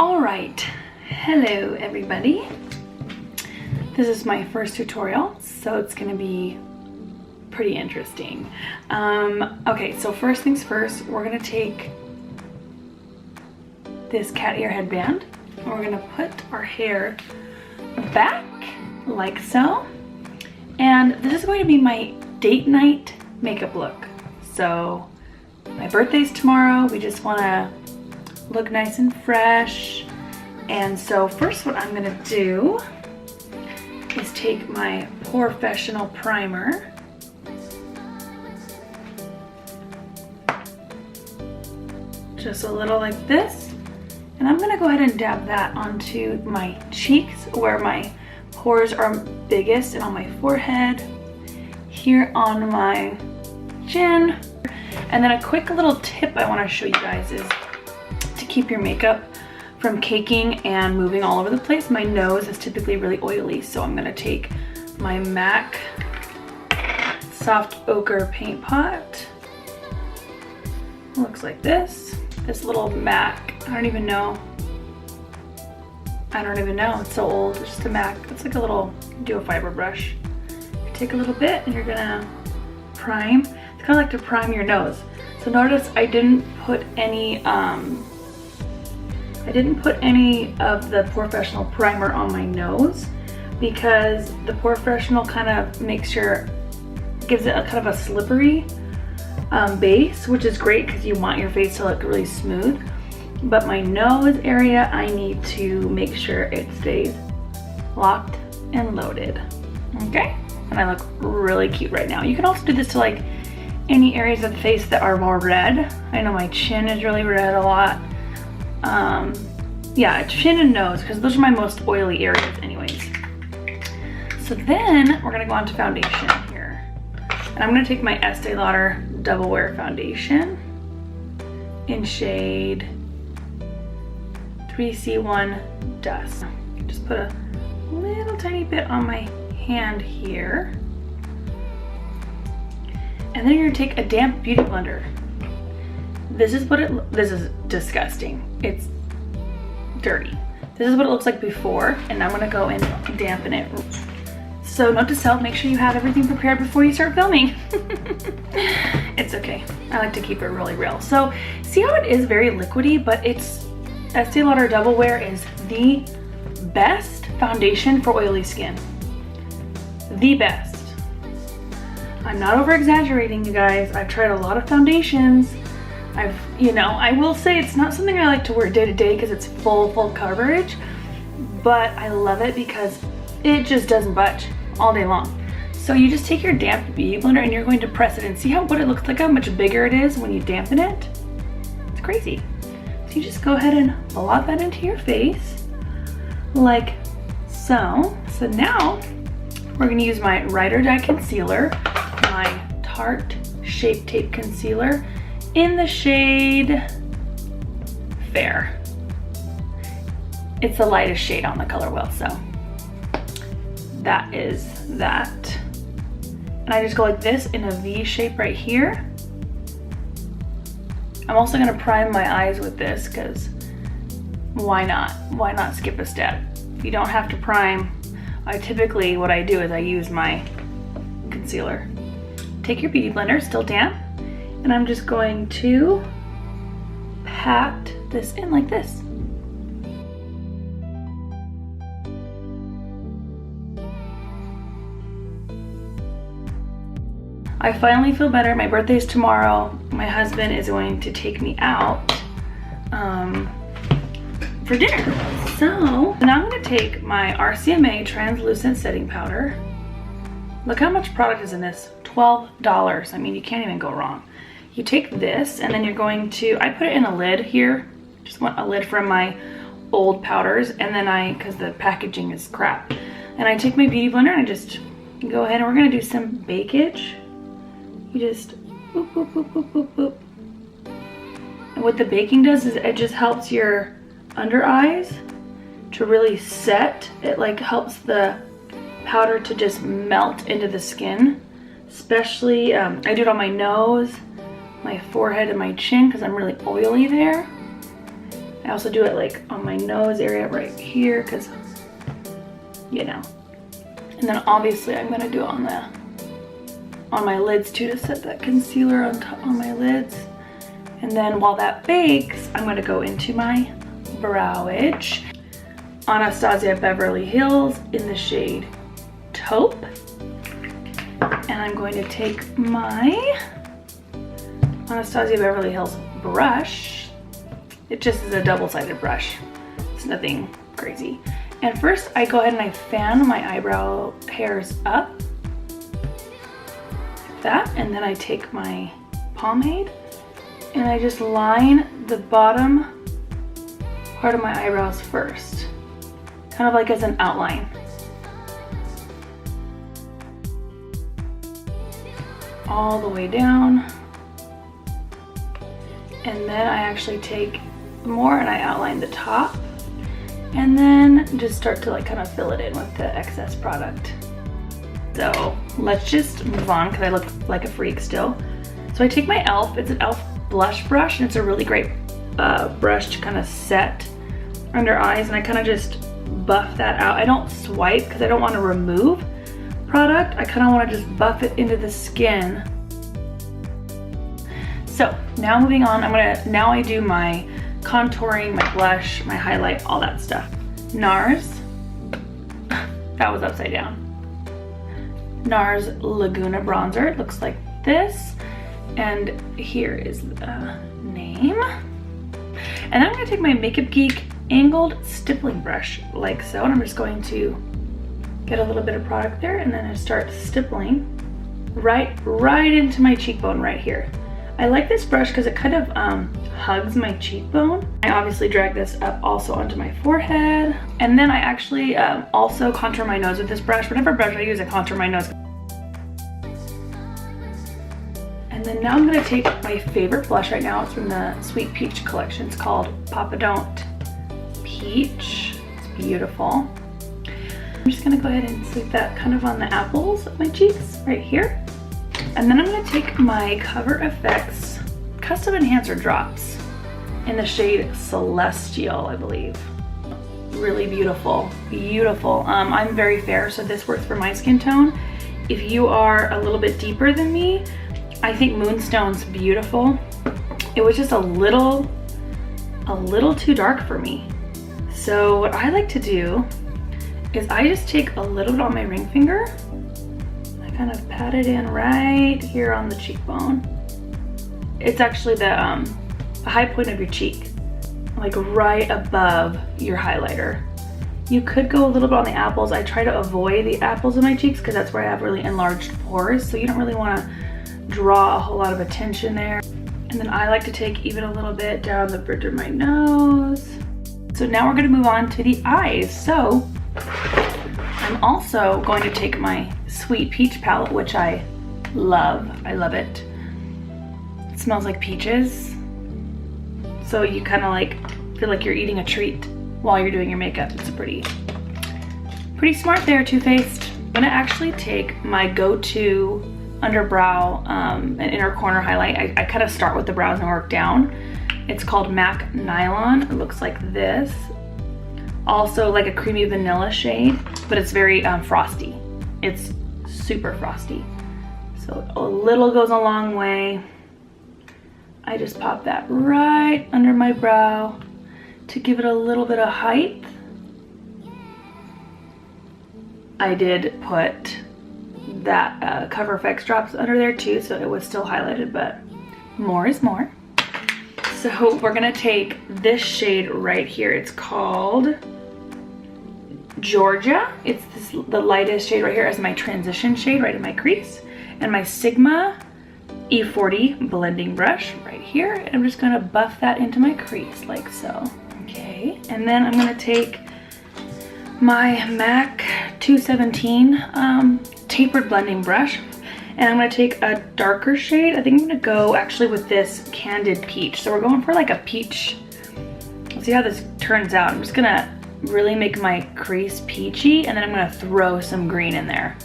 All right, hello everybody. This is my first tutorial, so it's gonna be pretty interesting. Okay, so first things first, we're gonna take this cat ear headband and we're gonna put our hair back like so. And this is going to be my date night makeup look. So my birthday's tomorrow. We just wanna look nice and fresh. And so first what I'm gonna do is take my Porefessional primer. Just a little like this. And I'm gonna go ahead and dab that onto my cheeks where my pores are biggest, and on my forehead, here on my chin. And then a quick little tip I wanna show you guys is to keep your makeup from caking and moving all over the place. My nose is typically really oily, so I'm gonna take my MAC Soft Ochre paint pot. Looks like this. This little MAC, I don't even know, it's so old. It's just a MAC. It's like a little duo fiber brush. You take a little bit and you're gonna prime. It's kind of like to prime your nose. So notice I didn't put any of the Porefessional primer on my nose because the Porefessional kind of gives it a kind of a slippery base, which is great because you want your face to look really smooth. But my nose area, I need to make sure it stays locked and loaded. Okay? And I look really cute right now. You can also do this to like any areas of the face that are more red. I know my chin is really red a lot. Yeah, chin and nose, because those are my most oily areas anyways. So then we're gonna go on to foundation here. And I'm gonna take my Estee Lauder Double Wear Foundation in shade 3C1 Dust. Just put a little tiny bit on my hand here. And then you're gonna take a damp beauty blender. This is disgusting. It's dirty. This is what it looks like before, and I'm gonna go and dampen it. So note to self, make sure you have everything prepared before you start filming. It's okay. I like to keep it really real. So see how it is very liquidy, but Estee Lauder Double Wear is the best foundation for oily skin. The best. I'm not over exaggerating, you guys. I've tried a lot of foundations. I will say it's not something I like to wear day to day because it's full coverage, but I love it because it just doesn't budge all day long. So you just take your damp beauty blender and you're going to press it and see what it looks like, how much bigger it is when you dampen it. It's crazy. So you just go ahead and blot that into your face like so. So now we're going to use my Ride or Die concealer, my Tarte Shape Tape concealer in the shade Fair. It's the lightest shade on the color wheel, so that is that. And I just go like this in a V shape right here. I'm also gonna prime my eyes with this because why not? Why not skip a step? If you don't have to prime, what I do is I use my concealer. Take your beauty blender, still damp, and I'm just going to pat this in like this. I finally feel better. My birthday's tomorrow. My husband is going to take me out for dinner. So now I'm gonna take my RCMA translucent setting powder. Look how much product is in this, $12. I mean, you can't even go wrong. You take this and then you're going to, I put it in a lid here. Just want a lid from my old powders, and then because the packaging is crap. And I take my beauty blender and I just go ahead and we're gonna do some bakage. You just boop, boop, boop, boop, boop, boop. And what the baking does is it just helps your under eyes to really set. It like helps the powder to just melt into the skin. Especially, I do it on my nose, my forehead, and my chin because I'm really oily there. I also do it like on my nose area right here, because, you know. And then obviously I'm gonna do it on my lids too, to set that concealer on my lids. And then while that bakes, I'm gonna go into my browage. Anastasia Beverly Hills in the shade Taupe. And I'm going to take my Anastasia Beverly Hills brush. It just is a double-sided brush. It's nothing crazy. And first I go ahead and I fan my eyebrow hairs up like that, and then I take my pomade and I just line the bottom part of my eyebrows first, kind of like as an outline. All the way down. And then I actually take more and I outline the top, and then just start to like kind of fill it in with the excess product. So let's just move on, because I look like a freak still. So I take my e.l.f., it's an e.l.f. blush brush, and it's a really great brush to kind of set under eyes, and I kind of just buff that out. I don't swipe because I don't want to remove product. I kind of want to just buff it into the skin. So now moving on, now I do my contouring, my blush, my highlight, all that stuff. Nars, that was upside down. Nars Laguna bronzer, it looks like this. And here is the name. And then I'm gonna take my Makeup Geek angled stippling brush like so, and I'm just going to get a little bit of product there, and then I start stippling right into my cheekbone right here. I like this brush because it kind of hugs my cheekbone. I obviously drag this up also onto my forehead. And then I actually also contour my nose with this brush. Whatever brush I use, I contour my nose. And then now I'm gonna take my favorite blush right now. It's from the Sweet Peach collection. It's called Papa Don't Peach. It's beautiful. I'm just gonna go ahead and sweep that kind of on the apples of my cheeks right here. And then I'm gonna take my Cover FX Custom Enhancer drops in the shade Celestial, I believe. Really beautiful, beautiful. I'm very fair, so this works for my skin tone. If you are a little bit deeper than me, I think Moonstone's beautiful. It was just a little too dark for me. So what I like to do is I just take a little bit on my ring finger. I kind of pat it in right here on the cheekbone. It's actually the high point of your cheek, like right above your highlighter. You could go a little bit on the apples. I try to avoid the apples of my cheeks because that's where I have really enlarged pores, so you don't really want to draw a whole lot of attention there. And then I like to take even a little bit down the bridge of my nose. So now we're going to move on to the eyes. So I'm also going to take my Sweet Peach palette, which I love. I love it. It smells like peaches. So you kind of like feel like you're eating a treat while you're doing your makeup. It's pretty smart there, Too Faced. I'm gonna actually take my go-to underbrow and inner corner highlight. I kind of start with the brows and work down. It's called MAC Nylon. It looks like this. Also like a creamy vanilla shade, but it's very frosty. It's super frosty. So a little goes a long way. I just pop that right under my brow to give it a little bit of height. I did put that Cover FX drops under there too, so it was still highlighted, but more is more. So we're gonna take this shade right here. It's called Georgia. It's the lightest shade right here as my transition shade right in my crease. And my Sigma E40 blending brush right here. And I'm just gonna buff that into my crease like so. Okay, and then I'm gonna take my MAC 217 tapered blending brush, and I'm gonna take a darker shade. I think I'm gonna go actually with this Candid Peach. So we're going for like a peach. Let's see how this turns out. I'm just gonna really make my crease peachy, and then I'm gonna throw some green in there.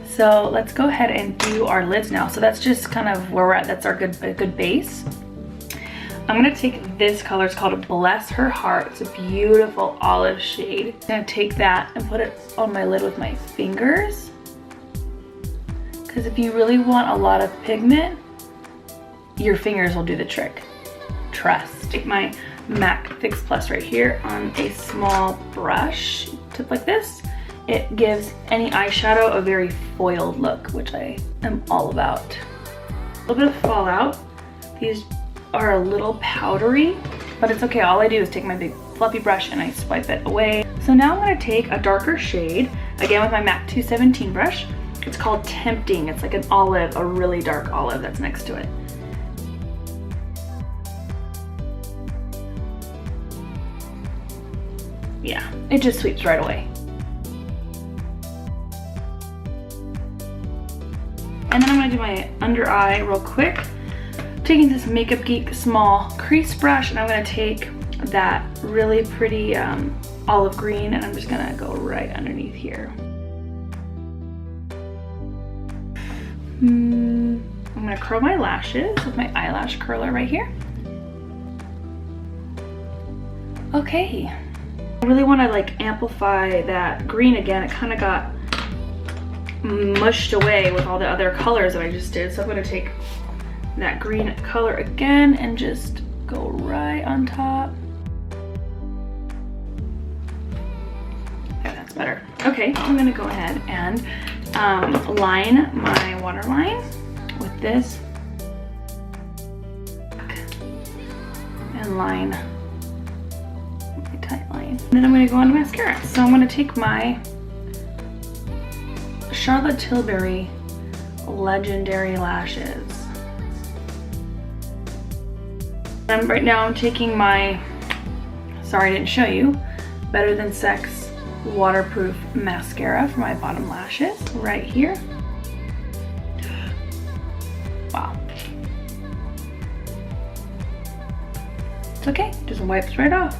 So let's go ahead and do our lids now. So that's just kind of where we're at. That's our good base. I'm gonna take this color, it's called Bless Her Heart. It's a beautiful olive shade. I'm gonna take that and put it on my lid with my fingers. Because if you really want a lot of pigment, your fingers will do the trick. Trust. Take my MAC Fix Plus right here on a small brush, tip like this. It gives any eyeshadow a very foiled look, which I am all about. A little bit of fallout. These are a little powdery, but it's okay. All I do is take my big fluffy brush and I swipe it away. So now I'm gonna take a darker shade, again with my MAC 217 brush. It's called Tempting. It's like an olive, a really dark olive that's next to it. Yeah, it just sweeps right away. And then I'm gonna do my under eye real quick. Taking this Makeup Geek small crease brush, and I'm gonna take that really pretty olive green, and I'm just gonna go right underneath here. I'm gonna curl my lashes with my eyelash curler right here. Okay. I really wanna like amplify that green again. It kind of got mushed away with all the other colors that I just did. So I'm gonna take that green color again and just go right on top. Okay, that's better. Okay, I'm gonna go ahead and line my waterline with this and line my tight line. And then I'm gonna go on to mascara. So I'm gonna take my Charlotte Tilbury Legendary Lashes. Right now I'm taking my, sorry I didn't show you, Better Than Sex waterproof mascara for my bottom lashes right here. Wow. It's okay, just wipes right off.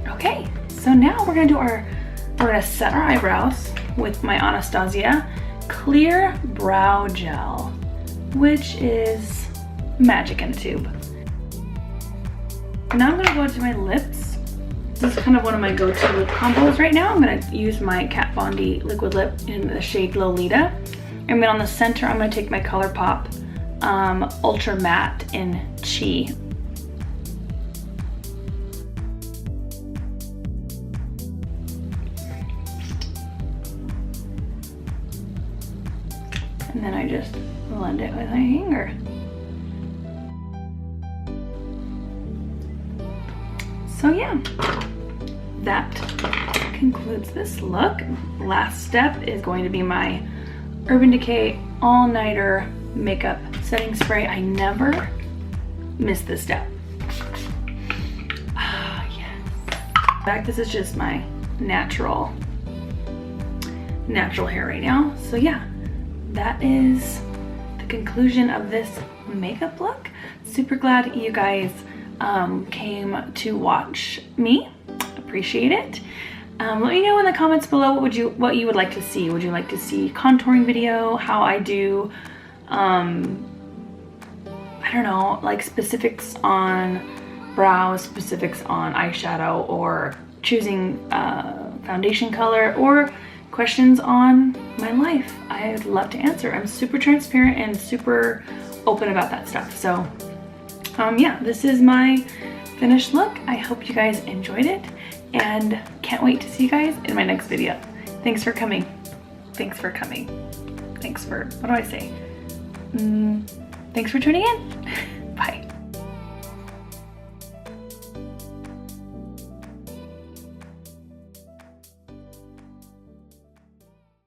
Okay, so now we're gonna set our eyebrows with my Anastasia Clear Brow Gel, which is magic in a tube. Now I'm gonna go to my lips. This is kind of one of my go-to lip combos right now. I'm gonna use my Kat Von D liquid lip in the shade Lolita. And then on the center, I'm gonna take my ColourPop Ultra Matte in Chi. And then I just blend it with my finger. So yeah, that concludes this look. Last step is going to be my Urban Decay All-Nighter Makeup Setting Spray. I never miss this step. Ah, yes. In fact, this is just my natural hair right now. So yeah, that is the conclusion of this makeup look. Super glad you guys came to watch me. Appreciate it. Let me know in the comments below what you would like to see. Would you like to see contouring video, how I do I don't know, like specifics on brows, specifics on eyeshadow, or choosing foundation color, or questions on my life? I'd love to answer. I'm super transparent and super open about that stuff. So yeah, this is my finished look. I hope you guys enjoyed it and can't wait to see you guys in my next video. Thanks for coming. Thanks for coming. Thanks for, what do I say? Thanks for tuning in. Bye.